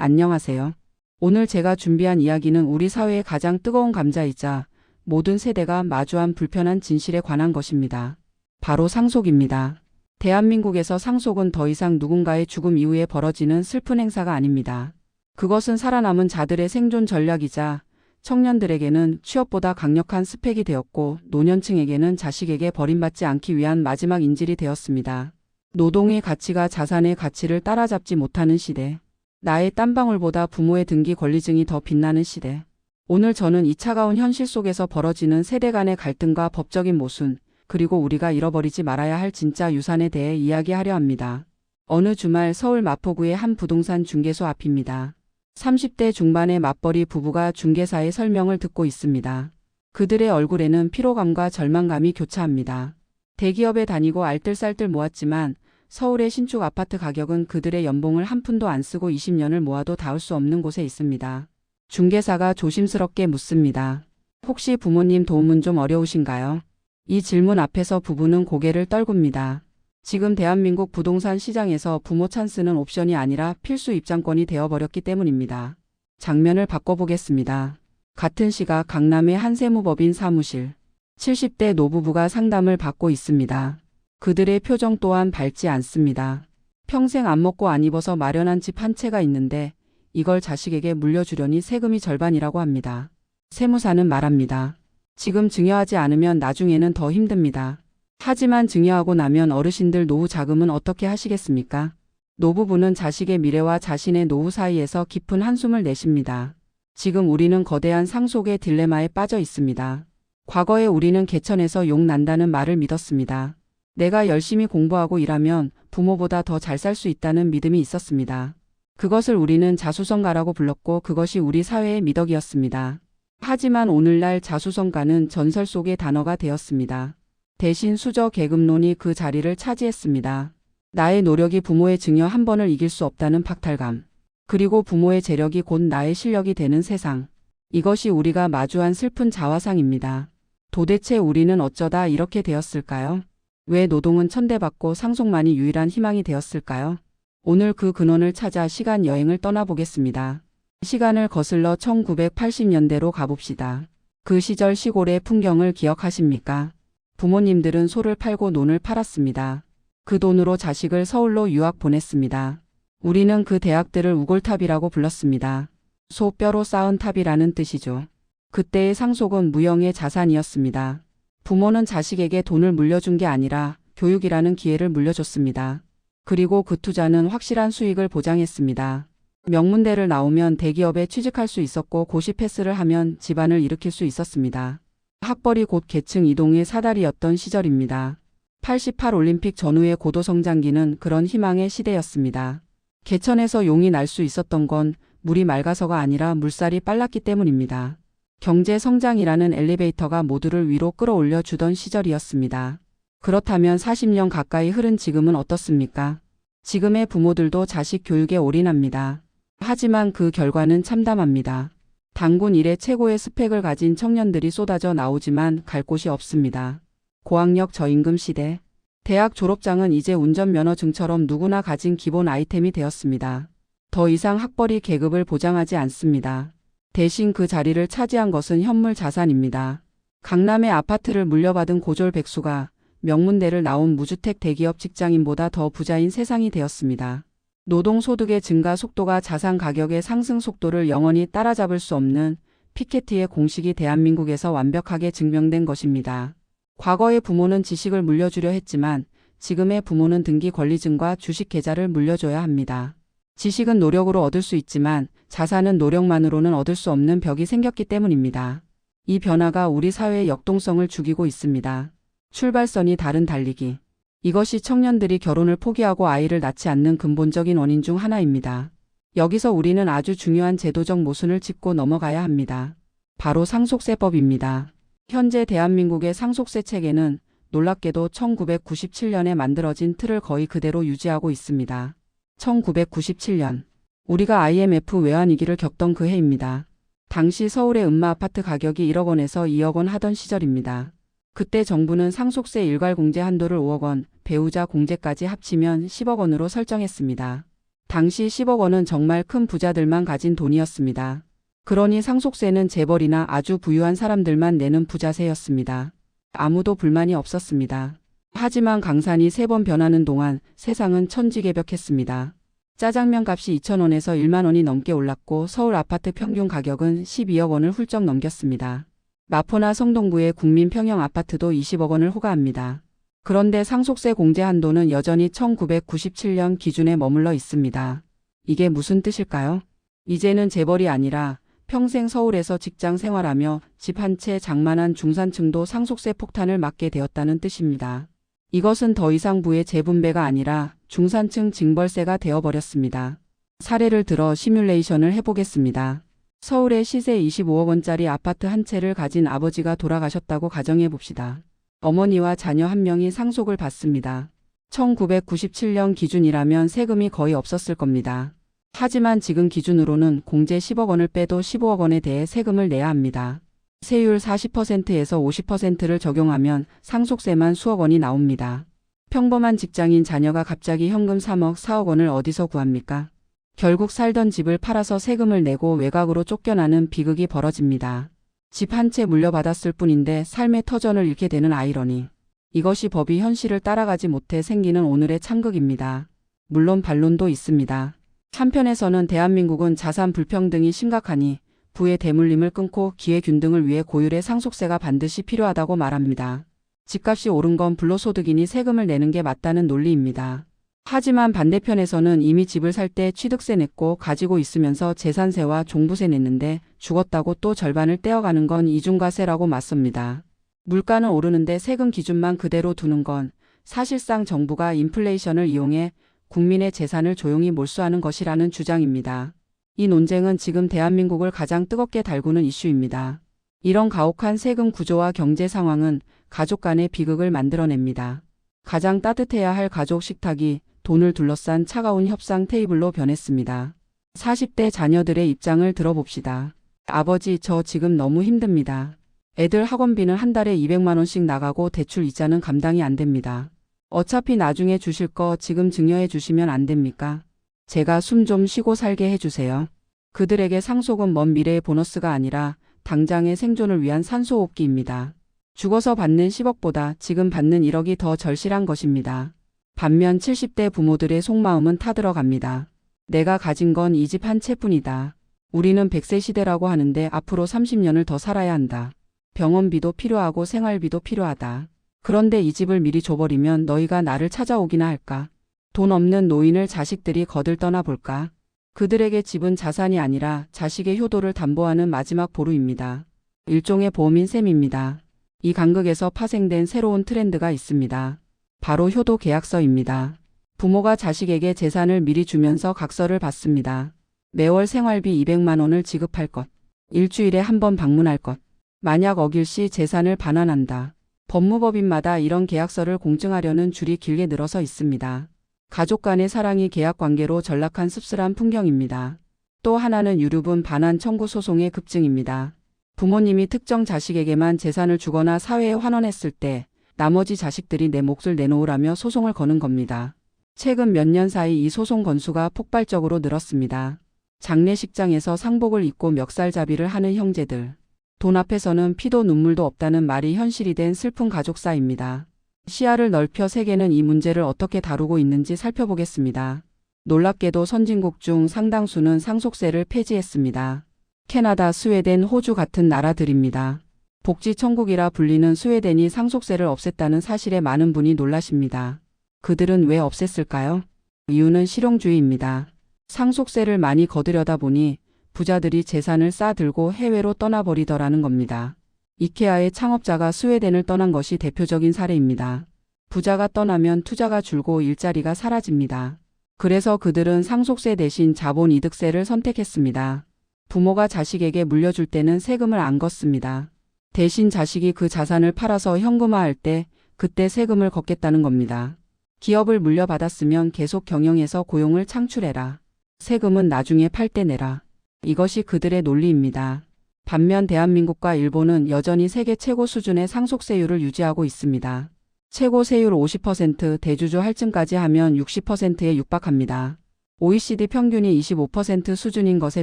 안녕하세요. 오늘 제가 준비한 이야기는 우리 사회의 가장 뜨거운 감자이자 모든 세대가 마주한 불편한 진실에 관한 것입니다. 바로 상속입니다. 대한민국에서 상속은 더 이상 누군가의 죽음 이후에 벌어지는 슬픈 행사가 아닙니다. 그것은 살아남은 자들의 생존 전략이자 청년들에게는 취업보다 강력한 스펙이 되었고 노년층에게는 자식에게 버림받지 않기 위한 마지막 인질이 되었습니다. 노동의 가치가 자산의 가치를 따라잡지 못하는 시대. 나의 땀방울보다 부모의 등기 권리증이 더 빛나는 시대. 오늘 저는 이 차가운 현실 속에서 벌어지는 세대 간의 갈등과 법적인 모순, 그리고 우리가 잃어버리지 말아야 할 진짜 유산에 대해 이야기하려 합니다. 어느 주말 서울 마포구의 한 부동산 중개소 앞입니다. 30대 중반의 맞벌이 부부가 중개사의 설명을 듣고 있습니다. 그들의 얼굴에는 피로감과 절망감이 교차합니다. 대기업에 다니고 알뜰살뜰 모았지만 서울의 신축 아파트 가격은 그들의 연봉을 한 푼도 안 쓰고 20년을 모아도 닿을 수 없는 곳에 있습니다. 중개사가 조심스럽게 묻습니다. 혹시 부모님 도움은 좀 어려우신가요? 이 질문 앞에서 부부는 고개를 떨굽니다. 지금 대한민국 부동산 시장에서 부모 찬스는 옵션이 아니라 필수 입장권이 되어버렸기 때문입니다. 장면을 바꿔보겠습니다. 같은 시각 강남의 한 세무법인 사무실. 70대 노부부가 상담을 받고 있습니다. 그들의 표정 또한 밝지 않습니다. 평생 안 먹고 안 입어서 마련한 집 한 채가 있는데 이걸 자식에게 물려주려니 세금이 절반이라고 합니다. 세무사는 말합니다. 지금 증여하지 않으면 나중에는 더 힘듭니다. 하지만 증여하고 나면 어르신들 노후 자금은 어떻게 하시겠습니까? 노부부는 자식의 미래와 자신의 노후 사이에서 깊은 한숨을 내쉽니다. 지금 우리는 거대한 상속의 딜레마에 빠져 있습니다. 과거에 우리는 개천에서 용 난다는 말을 믿었습니다. 내가 열심히 공부하고 일하면 부모보다 더 잘 살 수 있다는 믿음이 있었습니다. 그것을 우리는 자수성가라고 불렀고 그것이 우리 사회의 미덕이었습니다. 하지만 오늘날 자수성가는 전설 속의 단어가 되었습니다. 대신 수저 계급론이 그 자리를 차지했습니다. 나의 노력이 부모의 증여 한 번을 이길 수 없다는 박탈감. 그리고 부모의 재력이 곧 나의 실력이 되는 세상. 이것이 우리가 마주한 슬픈 자화상입니다. 도대체 우리는 어쩌다 이렇게 되었을까요? 왜 노동은 천대받고 상속만이 유일한 희망이 되었을까요? 오늘 그 근원을 찾아 시간 여행을 떠나보겠습니다. 시간을 거슬러 1980년대로 가봅시다. 그 시절 시골의 풍경을 기억하십니까? 부모님들은 소를 팔고 논을 팔았습니다. 그 돈으로 자식을 서울로 유학 보냈습니다. 우리는 그 대학들을 우골탑이라고 불렀습니다. 소 뼈로 쌓은 탑이라는 뜻이죠. 그때의 상속은 무형의 자산이었습니다. 부모는 자식에게 돈을 물려준 게 아니라 교육이라는 기회를 물려줬습니다. 그리고 그 투자는 확실한 수익을 보장했습니다. 명문대를 나오면 대기업에 취직할 수 있었고 고시 패스를 하면 집안을 일으킬 수 있었습니다. 학벌이 곧 계층 이동의 사다리였던 시절입니다. 88 올림픽 전후의 고도 성장기는 그런 희망의 시대였습니다. 개천에서 용이 날 수 있었던 건 물이 맑아서가 아니라 물살이 빨랐기 때문입니다. 경제 성장이라는 엘리베이터가 모두를 위로 끌어올려 주던 시절이었습니다. 그렇다면 40년 가까이 흐른 지금은 어떻습니까? 지금의 부모들도 자식 교육에 올인합니다. 하지만 그 결과는 참담합니다. 단군 일의 최고의 스펙을 가진 청년들이 쏟아져 나오지만 갈 곳이 없습니다. 고학력 저임금 시대. 대학 졸업장은 이제 운전면허증처럼 누구나 가진 기본 아이템이 되었습니다. 더 이상 학벌이 계급을 보장하지 않습니다. 대신 그 자리를 차지한 것은 현물 자산입니다. 강남의 아파트를 물려받은 고졸 백수가 명문대를 나온 무주택 대기업 직장인보다 더 부자인 세상이 되었습니다. 노동소득의 증가 속도가 자산 가격의 상승 속도를 영원히 따라잡을 수 없는 피케티의 공식이 대한민국에서 완벽하게 증명된 것입니다. 과거의 부모는 지식을 물려주려 했지만 지금의 부모는 등기 권리증과 주식 계좌를 물려줘야 합니다. 지식은 노력으로 얻을 수 있지만 자산은 노력만으로는 얻을 수 없는 벽이 생겼기 때문입니다. 이 변화가 우리 사회의 역동성을 죽이고 있습니다. 출발선이 다른 달리기. 이것이 청년들이 결혼을 포기하고 아이를 낳지 않는 근본적인 원인 중 하나입니다. 여기서 우리는 아주 중요한 제도적 모순을 짚고 넘어가야 합니다. 바로 상속세법입니다. 현재 대한민국의 상속세 체계는 놀랍게도 1997년에 만들어진 틀을 거의 그대로 유지하고 있습니다. 1997년. 우리가 IMF 외환위기를 겪던 그 해입니다. 당시 서울의 음마아파트 가격이 1억 원에서 2억 원 하던 시절입니다. 그때 정부는 상속세 일괄공제 한도를 5억 원, 배우자 공제까지 합치면 10억 원으로 설정했습니다. 당시 10억 원은 정말 큰 부자들만 가진 돈이었습니다. 그러니 상속세는 재벌이나 아주 부유한 사람들만 내는 부자세였습니다. 아무도 불만이 없었습니다. 하지만 강산이 3번 변하는 동안 세상은 천지개벽했습니다. 짜장면 값이 2,000원에서 1만 원이 넘게 올랐고 서울 아파트 평균 가격은 12억 원을 훌쩍 넘겼습니다. 마포나 성동구의 국민평형 아파트도 20억 원을 호가합니다. 그런데 상속세 공제 한도는 여전히 1997년 기준에 머물러 있습니다. 이게 무슨 뜻일까요? 이제는 재벌이 아니라 평생 서울에서 직장 생활하며 집 한 채 장만한 중산층도 상속세 폭탄을 맞게 되었다는 뜻입니다. 이것은 더 이상 부의 재분배가 아니라 중산층 징벌세가 되어버렸습니다. 사례를 들어 시뮬레이션을 해보겠습니다. 서울의 시세 25억 원짜리 아파트 한 채를 가진 아버지가 돌아가셨다고 가정해 봅시다. 어머니와 자녀 한 명이 상속을 받습니다. 1997년 기준이라면 세금이 거의 없었을 겁니다. 하지만 지금 기준으로는 공제 10억 원을 빼도 15억 원에 대해 세금을 내야 합니다. 세율 40%에서 50%를 적용하면 상속세만 수억 원이 나옵니다. 평범한 직장인 자녀가 갑자기 현금 3억, 4억 원을 어디서 구합니까? 결국 살던 집을 팔아서 세금을 내고 외곽으로 쫓겨나는 비극이 벌어집니다. 집 한 채 물려받았을 뿐인데 삶의 터전을 잃게 되는 아이러니. 이것이 법이 현실을 따라가지 못해 생기는 오늘의 참극입니다. 물론 반론도 있습니다. 한편에서는 대한민국은 자산 불평등이 심각하니 부의 대물림을 끊고 기회균등을 위해 고율의 상속세가 반드시 필요하다고 말합니다. 집값이 오른 건 불로소득이니 세금을 내는 게 맞다는 논리입니다. 하지만 반대편에서는 이미 집을 살 때 취득세 냈고 가지고 있으면서 재산세와 종부세 냈는데 죽었다고 또 절반을 떼어가는 건 이중과세라고 맞섭니다. 물가는 오르는데 세금 기준만 그대로 두는 건 사실상 정부가 인플레이션을 이용해 국민의 재산을 조용히 몰수하는 것이라는 주장입니다. 이 논쟁은 지금 대한민국을 가장 뜨겁게 달구는 이슈입니다. 이런 가혹한 세금 구조와 경제 상황은 가족 간의 비극을 만들어냅니다. 가장 따뜻해야 할 가족 식탁이 돈을 둘러싼 차가운 협상 테이블로 변했습니다. 40대 자녀들의 입장을 들어봅시다. 아버지, 저 지금 너무 힘듭니다. 애들 학원비는 한 달에 200만 원씩 나가고 대출 이자는 감당이 안 됩니다. 어차피 나중에 주실 거 지금 증여해 주시면 안 됩니까? 제가 숨 좀 쉬고 살게 해주세요. 그들에게 상속은 먼 미래의 보너스가 아니라 당장의 생존을 위한 산소호흡기입니다. 죽어서 받는 10억보다 지금 받는 1억이 더 절실한 것입니다. 반면 70대 부모들의 속마음은 타들어갑니다. 내가 가진 건 이 집 한 채뿐이다. 우리는 100세 시대라고 하는데 앞으로 30년을 더 살아야 한다. 병원비도 필요하고 생활비도 필요하다. 그런데 이 집을 미리 줘버리면 너희가 나를 찾아오기나 할까? 돈 없는 노인을 자식들이 거들 떠나볼까? 그들에게 집은 자산이 아니라 자식의 효도를 담보하는 마지막 보루입니다. 일종의 보험인 셈입니다. 이 간극에서 파생된 새로운 트렌드가 있습니다. 바로 효도 계약서입니다. 부모가 자식에게 재산을 미리 주면서 각서를 받습니다. 매월 생활비 200만 원을 지급할 것. 일주일에 한 번 방문할 것. 만약 어길 시 재산을 반환한다. 법무법인마다 이런 계약서를 공증하려는 줄이 길게 늘어서 있습니다. 가족 간의 사랑이 계약 관계로 전락한 씁쓸한 풍경입니다. 또 하나는 유류분 반환 청구 소송의 급증입니다. 부모님이 특정 자식에게만 재산을 주거나 사회에 환원했을 때 나머지 자식들이 내 몫을 내놓으라며 소송을 거는 겁니다. 최근 몇 년 사이 이 소송 건수가 폭발적으로 늘었습니다. 장례식장에서 상복을 입고 멱살잡이를 하는 형제들. 돈 앞에서는 피도 눈물도 없다는 말이 현실이 된 슬픈 가족사입니다. 시야를 넓혀 세계는 이 문제를 어떻게 다루고 있는지 살펴보겠습니다. 놀랍게도 선진국 중 상당수는 상속세를 폐지했습니다. 캐나다, 스웨덴, 호주 같은 나라들입니다. 복지천국이라 불리는 스웨덴이 상속세를 없앴다는 사실에 많은 분이 놀라십니다. 그들은 왜 없앴을까요? 이유는 실용주의입니다. 상속세를 많이 거두려다 보니 부자들이 재산을 싸들고 해외로 떠나버리더라는 겁니다. 이케아의 창업자가 스웨덴을 떠난 것이 대표적인 사례입니다. 부자가 떠나면 투자가 줄고 일자리가 사라집니다. 그래서 그들은 상속세 대신 자본이득세를 선택했습니다. 부모가 자식에게 물려줄 때는 세금을 안 걷습니다. 대신 자식이 그 자산을 팔아서 현금화할 때 그때 세금을 걷겠다는 겁니다. 기업을 물려받았으면 계속 경영해서 고용을 창출해라. 세금은 나중에 팔 때 내라. 이것이 그들의 논리입니다. 반면 대한민국과 일본은 여전히 세계 최고 수준의 상속세율을 유지하고 있습니다. 최고 세율 50%, 대주주 할증까지 하면 60%에 육박합니다. OECD 평균이 25% 수준인 것에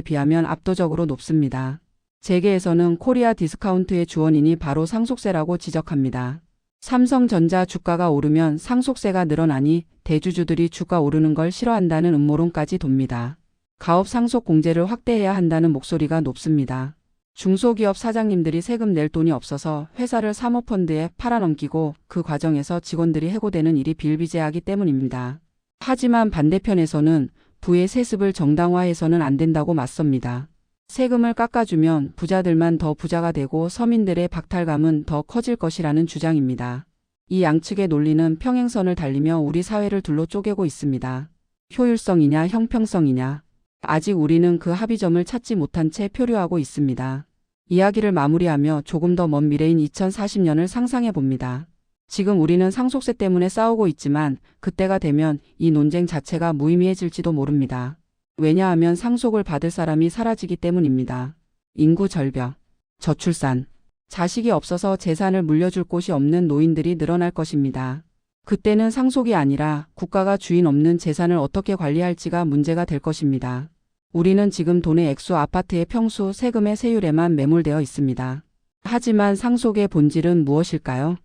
비하면 압도적으로 높습니다. 재계에서는 코리아 디스카운트의 주원인이 바로 상속세라고 지적합니다. 삼성전자 주가가 오르면 상속세가 늘어나니 대주주들이 주가 오르는 걸 싫어한다는 음모론까지 돕니다. 가업 상속 공제를 확대해야 한다는 목소리가 높습니다. 중소기업 사장님들이 세금 낼 돈이 없어서 회사를 사모펀드에 팔아넘기고 그 과정에서 직원들이 해고되는 일이 비일비재하기 때문입니다. 하지만 반대편에서는 부의 세습을 정당화해서는 안 된다고 맞섭니다. 세금을 깎아주면 부자들만 더 부자가 되고 서민들의 박탈감은 더 커질 것이라는 주장입니다. 이 양측의 논리는 평행선을 달리며 우리 사회를 둘로 쪼개고 있습니다. 효율성이냐 형평성이냐. 아직 우리는 그 합의점을 찾지 못한 채 표류하고 있습니다. 이야기를 마무리하며 조금 더 먼 미래인 2040년을 상상해 봅니다. 지금 우리는 상속세 때문에 싸우고 있지만 그때가 되면 이 논쟁 자체가 무의미해질지도 모릅니다. 왜냐하면 상속을 받을 사람이 사라지기 때문입니다. 인구 절벽, 저출산, 자식이 없어서 재산을 물려줄 곳이 없는 노인들이 늘어날 것입니다. 그때는 상속이 아니라 국가가 주인 없는 재산을 어떻게 관리할지가 문제가 될 것입니다. 우리는 지금 돈의 액수, 아파트의 평수, 세금의 세율에만 매몰되어 있습니다. 하지만 상속의 본질은 무엇일까요?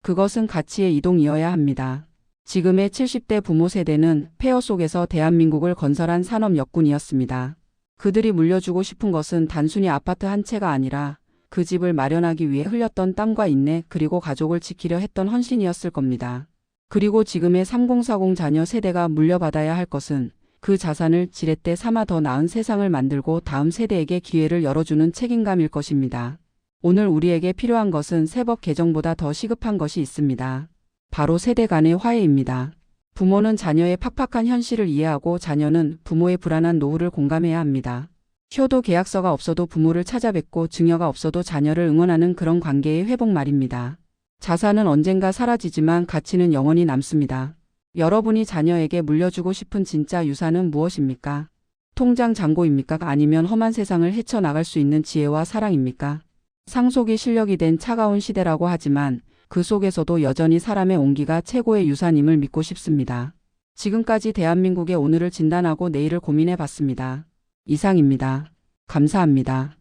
그것은 가치의 이동이어야 합니다. 지금의 70대 부모 세대는 폐허 속에서 대한민국을 건설한 산업 역군이었습니다. 그들이 물려주고 싶은 것은 단순히 아파트 한 채가 아니라 그 집을 마련하기 위해 흘렸던 땀과 인내 그리고 가족을 지키려 했던 헌신이었을 겁니다. 그리고 지금의 3040 자녀 세대가 물려받아야 할 것은 그 자산을 지렛대 삼아 더 나은 세상을 만들고 다음 세대에게 기회를 열어주는 책임감일 것입니다. 오늘 우리에게 필요한 것은 세법 개정보다 더 시급한 것이 있습니다. 바로 세대 간의 화해입니다. 부모는 자녀의 팍팍한 현실을 이해하고 자녀는 부모의 불안한 노후를 공감해야 합니다. 효도 계약서가 없어도 부모를 찾아뵙고 증여가 없어도 자녀를 응원하는 그런 관계의 회복 말입니다. 자산은 언젠가 사라지지만 가치는 영원히 남습니다. 여러분이 자녀에게 물려주고 싶은 진짜 유산은 무엇입니까? 통장 잔고입니까? 아니면 험한 세상을 헤쳐나갈 수 있는 지혜와 사랑입니까? 상속이 실력이 된 차가운 시대라고 하지만 그 속에서도 여전히 사람의 온기가 최고의 유산임을 믿고 싶습니다. 지금까지 대한민국의 오늘을 진단하고 내일을 고민해 봤습니다. 이상입니다. 감사합니다.